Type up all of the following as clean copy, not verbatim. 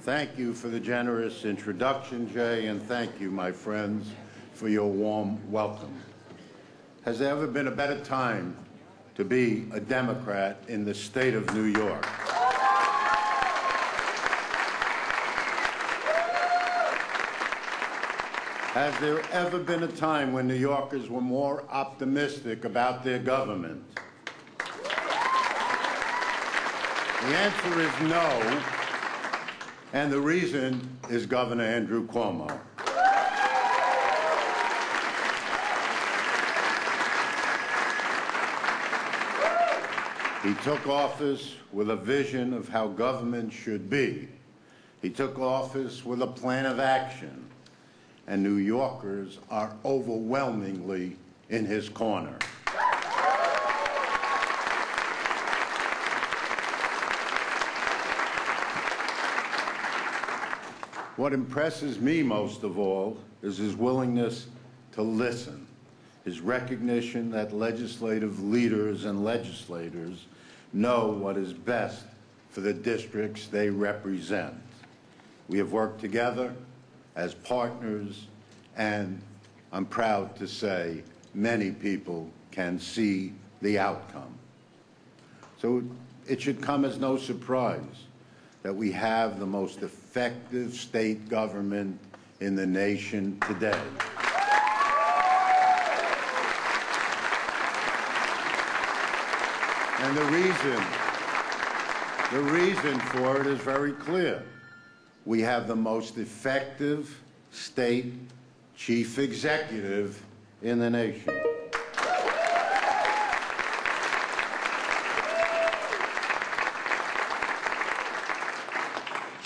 Thank you for the generous introduction, Jay, and thank you, my friends, for your warm welcome. Has there ever been a better time to be a Democrat in the state of New York? Has there ever been a time when New Yorkers were more optimistic about their government? The answer is no, and the reason is Governor Andrew Cuomo. He took office with a vision of how government should be. He took office with a plan of action, and New Yorkers are overwhelmingly in his corner. What impresses me most of all is his willingness to listen, his recognition that legislative leaders and legislators know what is best for the districts they represent. We have worked together as partners, and I'm proud to say many people can see the outcome. So it should come as no surprise that we have the most effective state government in the nation today. And the reason for it is very clear. We have the most effective state chief executive in the nation.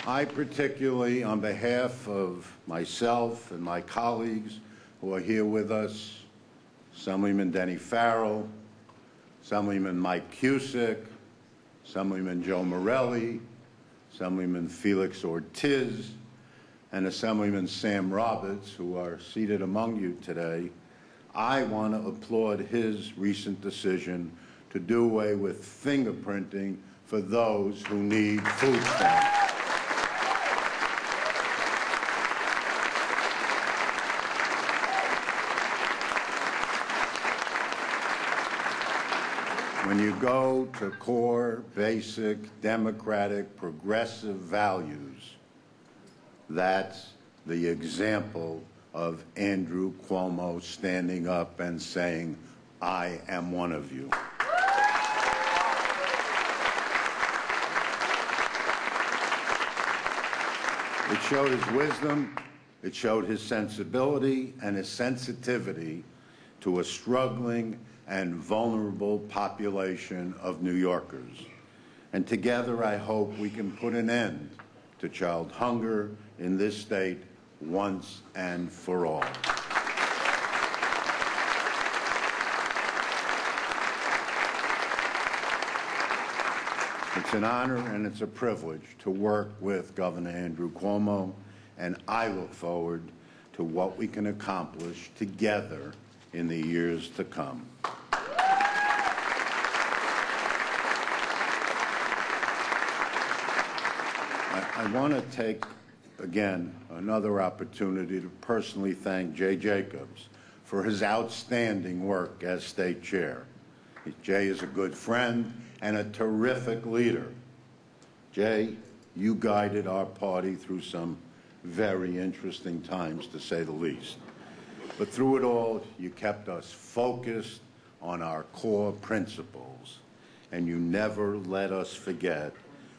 I particularly, on behalf of myself and my colleagues who are here with us, Assemblyman Denny Farrell, Assemblyman Mike Cusick, Assemblyman Joe Morelli, Assemblyman Felix Ortiz, and Assemblyman Sam Roberts, who are seated among you today, I want to applaud his recent decision to do away with fingerprinting for those who need food stamps. When you go to core, basic, democratic, progressive values, that's the example of Andrew Cuomo standing up and saying, I am one of you. It showed his wisdom, it showed his sensibility and his sensitivity to a struggling and vulnerable population of New Yorkers. And together, I hope we can put an end to child hunger in this state once and for all. It's an honor and it's a privilege to work with Governor Andrew Cuomo, and I look forward to what we can accomplish together in the years to come. I want to take, again, another opportunity to personally thank Jay Jacobs for his outstanding work as state chair. Jay is a good friend and a terrific leader. Jay, you guided our party through some very interesting times, to say the least. But through it all, you kept us focused on our core principles, and you never let us forget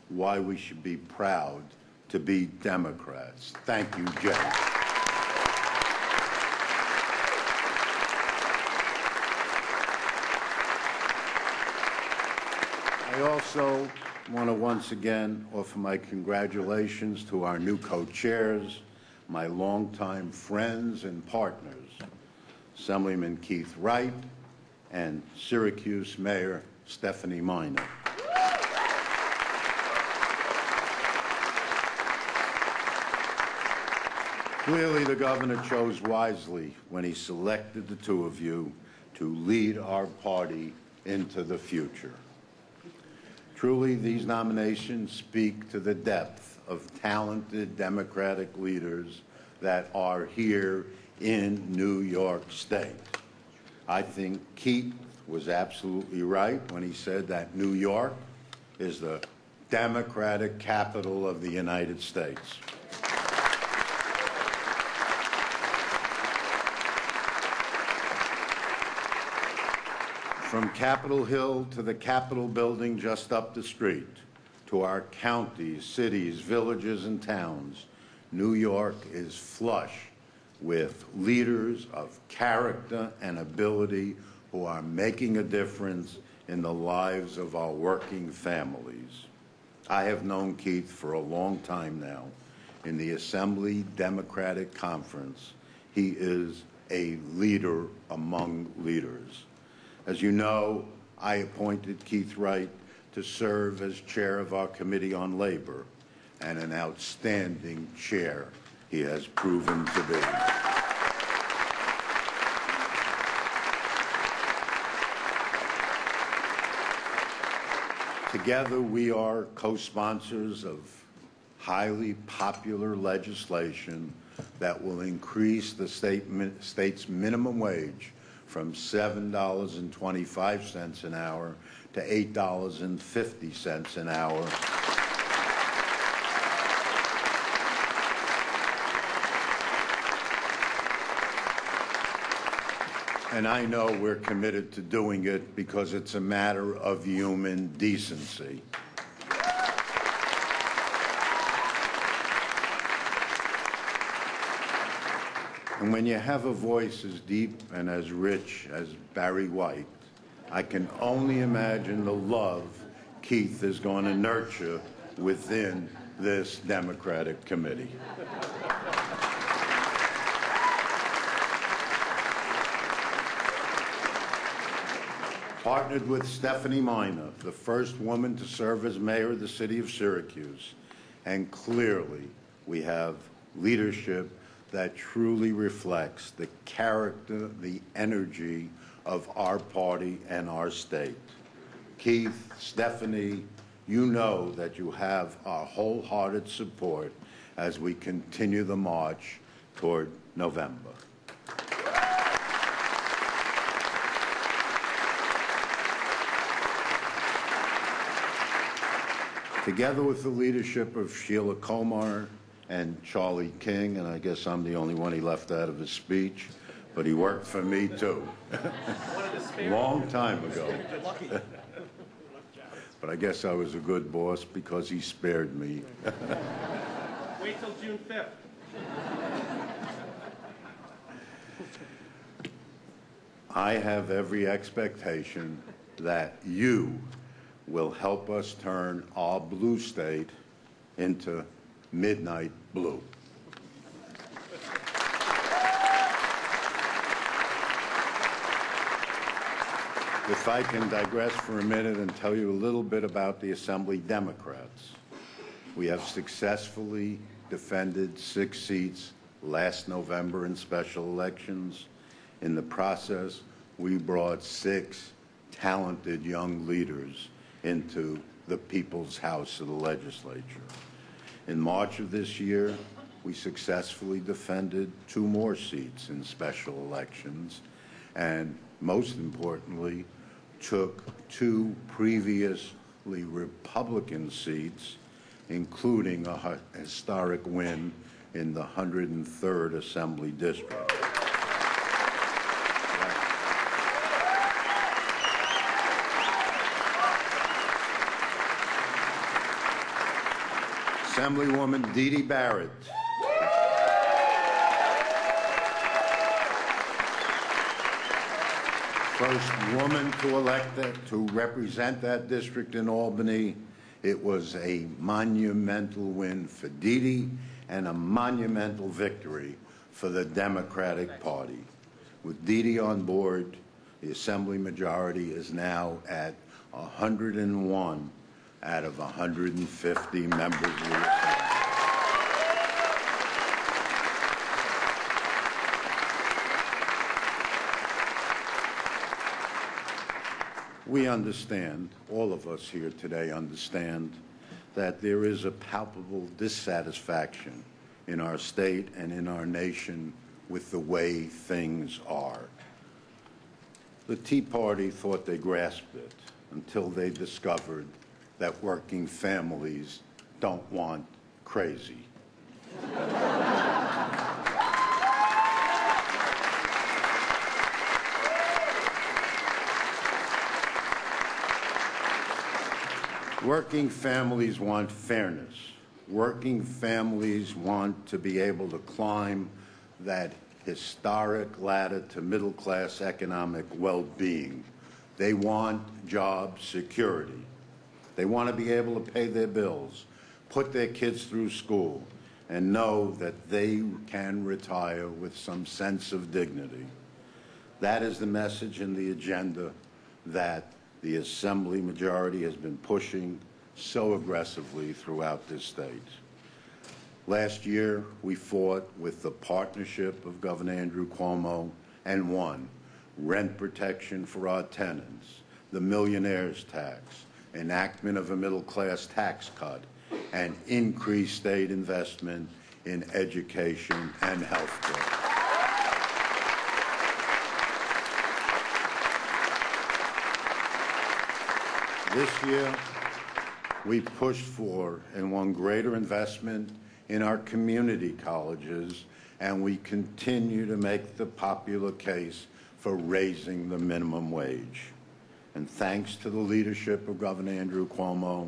why we should be proud to be Democrats. Thank you, Jay. I also want to once again offer my congratulations to our new co-chairs, my longtime friends and partners, Assemblyman Keith Wright and Syracuse Mayor Stephanie Miner. Clearly, the governor chose wisely when he selected the two of you to lead our party into the future. Truly, these nominations speak to the depth of talented Democratic leaders that are here in New York State. I think Keith was absolutely right when he said that New York is the Democratic capital of the United States. From Capitol Hill to the Capitol building just up the street, to our counties, cities, villages, and towns, New York is flush with leaders of character and ability who are making a difference in the lives of our working families. I have known Keith for a long time now. In the Assembly Democratic Conference, he is a leader among leaders. As you know, I appointed Keith Wright to serve as chair of our Committee on Labor, and an outstanding chair he has proven to be. Together, we are co-sponsors of highly popular legislation that will increase the state's minimum wage from $7.25 an hour to $8.50 an hour. And I know we're committed to doing it because it's a matter of human decency. And when you have a voice as deep and as rich as Barry White, I can only imagine the love Keith is going to nurture within this Democratic committee. Partnered with Stephanie Miner, the first woman to serve as mayor of the city of Syracuse, and clearly we have leadership that truly reflects the character, the energy of our party and our state. Keith, Stephanie, you know that you have our wholehearted support as we continue the march toward November. Together with the leadership of Sheila Comar and Charlie King, and I guess I'm the only one he left out of his speech, but he worked for me too. Long time ago. But I guess I was a good boss because he spared me. Wait till June 5th. I have every expectation that you will help us turn our blue state into midnight blue. If I can digress for a minute and tell you a little bit about the Assembly Democrats. We have successfully defended 6 seats last November in special elections. In the process, we brought 6 talented young leaders into the People's House of the Legislature. In March of this year, we successfully defended 2 more seats in special elections, and most importantly, took 2 previously Republican seats, including a historic win in the 103rd Assembly District. Assemblywoman Dee Dee Barrett. First woman to represent that district in Albany. It was a monumental win for Dee Dee and a monumental victory for the Democratic Party. With Dee Dee on board, the Assembly majority is now at 101 out of 150 members of the Assembly. We understand, all of us here today understand, that there is a palpable dissatisfaction in our state and in our nation with the way things are. The Tea Party thought they grasped it until they discovered that working families don't want crazy. Working families want fairness. Working families want to be able to climb that historic ladder to middle-class economic well-being. They want job security. They want to be able to pay their bills, put their kids through school, and know that they can retire with some sense of dignity. That is the message and the agenda that the Assembly majority has been pushing so aggressively throughout this state. Last year, we fought with the partnership of Governor Andrew Cuomo and won rent protection for our tenants, the millionaire's tax, enactment of a middle-class tax cut, and increased state investment in education and health care. This year, we pushed for and won greater investment in our community colleges, and we continue to make the popular case for raising the minimum wage. And thanks to the leadership of Governor Andrew Cuomo,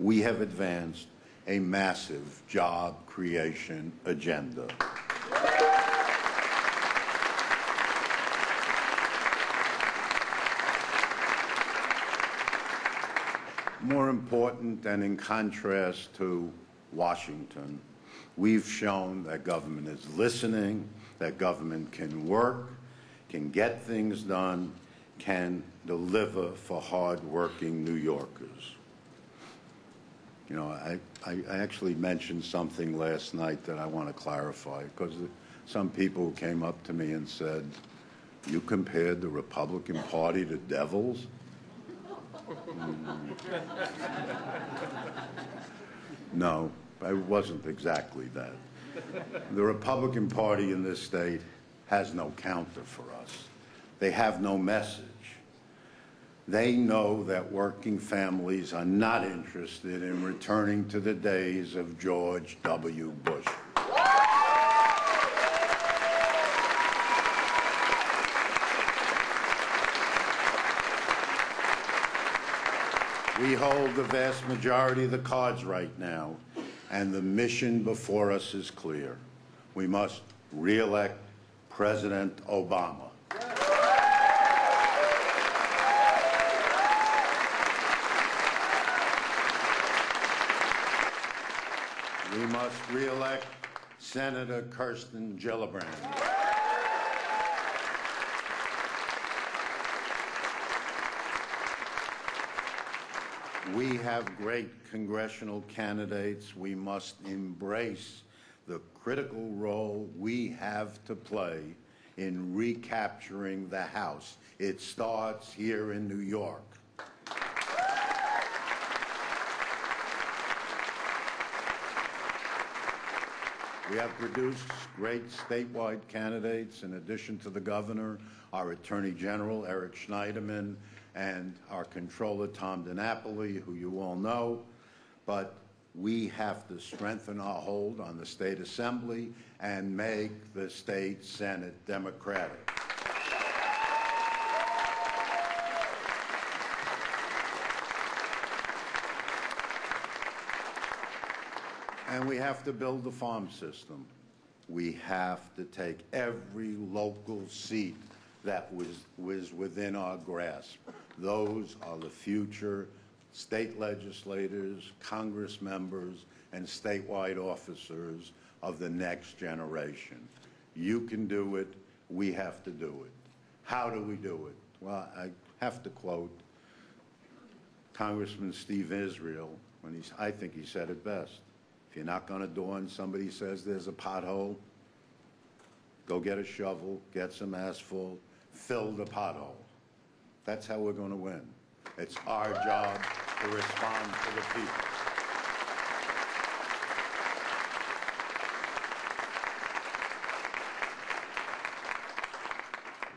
we have advanced a massive job creation agenda. More important, and in contrast to Washington, we've shown that government is listening, that government can work, can get things done, can deliver for hard-working New Yorkers. You know, I actually mentioned something last night that I want to clarify, because some people came up to me and said, "You compared the Republican Party to devils?" No, it wasn't exactly that. The Republican Party in this state has no counter for us. They have no message. They know that working families are not interested in returning to the days of George W. Bush. We hold the vast majority of the cards right now, and the mission before us is clear. We must re-elect President Obama. We must re-elect Senator Kirsten Gillibrand. We have great congressional candidates. We must embrace the critical role we have to play in recapturing the House. It starts here in New York. We have produced great statewide candidates in addition to the governor, our Attorney General, Eric Schneiderman, and our Comptroller, Tom DiNapoli, who you all know. But we have to strengthen our hold on the State Assembly and make the State Senate Democratic. And we have to build the farm system. We have to take every local seat that was within our grasp. Those are the future state legislators, Congress members, and statewide officers of the next generation. You can do it. We have to do it. How do we do it? Well, I have to quote Congressman Steve Israel when I think he said it best. If you knock on a door and somebody says there's a pothole, go get a shovel, get some asphalt, fill the pothole. That's how we're going to win. It's our job to respond to the people.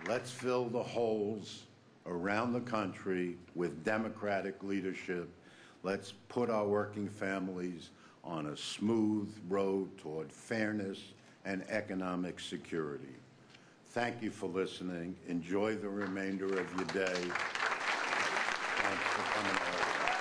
Let's fill the holes around the country with Democratic leadership. Let's put our working families on a smooth road toward fairness and economic security. Thank you for listening. Enjoy the remainder of your day. Thanks for coming over.